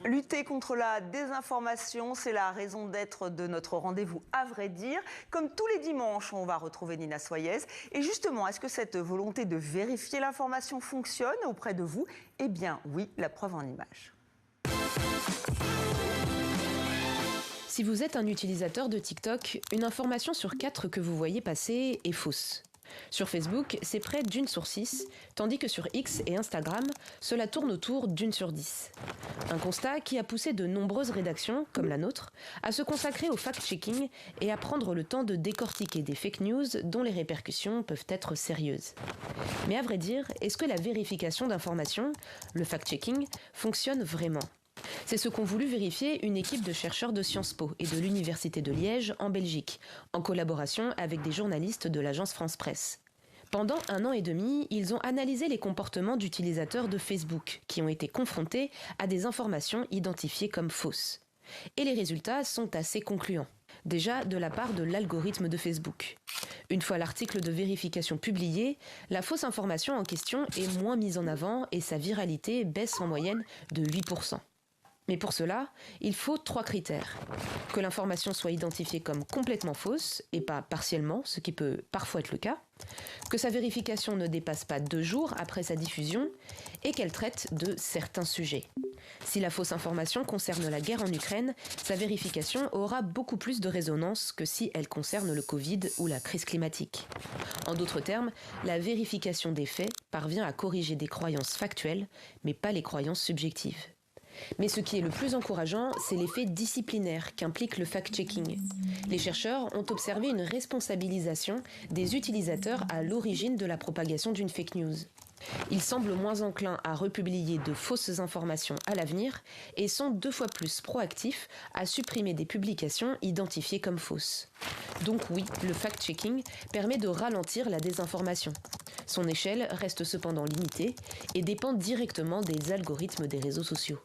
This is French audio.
Lutter contre la désinformation, c'est la raison d'être de notre rendez-vous à vrai dire. Comme tous les dimanches, on va retrouver Nina Soyez. Et justement, est-ce que cette volonté de vérifier l'information fonctionne auprès de vous? Eh bien oui, la preuve en images. Si vous êtes un utilisateur de TikTok, une information sur 4 que vous voyez passer est fausse. Sur Facebook, c'est près d'1 sur 6, tandis que sur X et Instagram, cela tourne autour d'1 sur 10. Un constat qui a poussé de nombreuses rédactions, comme la nôtre, à se consacrer au fact-checking et à prendre le temps de décortiquer des fake news dont les répercussions peuvent être sérieuses. Mais à vrai dire, est-ce que la vérification d'informations, le fact-checking, fonctionne vraiment ? C'est ce qu'ont voulu vérifier une équipe de chercheurs de Sciences Po et de l'Université de Liège en Belgique, en collaboration avec des journalistes de l'agence France Presse. Pendant 1 an et demi, ils ont analysé les comportements d'utilisateurs de Facebook qui ont été confrontés à des informations identifiées comme fausses. Et les résultats sont assez concluants. Déjà de la part de l'algorithme de Facebook. Une fois l'article de vérification publié, la fausse information en question est moins mise en avant et sa viralité baisse en moyenne de 8%. Mais pour cela, il faut 3 critères. Que l'information soit identifiée comme complètement fausse, et pas partiellement, ce qui peut parfois être le cas. Que sa vérification ne dépasse pas 2 jours après sa diffusion, et qu'elle traite de certains sujets. Si la fausse information concerne la guerre en Ukraine, sa vérification aura beaucoup plus de résonance que si elle concerne le Covid ou la crise climatique. En d'autres termes, la vérification des faits parvient à corriger des croyances factuelles, mais pas les croyances subjectives. Mais ce qui est le plus encourageant, c'est l'effet disciplinaire qu'implique le fact-checking. Les chercheurs ont observé une responsabilisation des utilisateurs à l'origine de la propagation d'une fake news. Ils semblent moins enclins à republier de fausses informations à l'avenir et sont 2 fois plus proactifs à supprimer des publications identifiées comme fausses. Donc oui, le fact-checking permet de ralentir la désinformation. Son échelle reste cependant limitée et dépend directement des algorithmes des réseaux sociaux.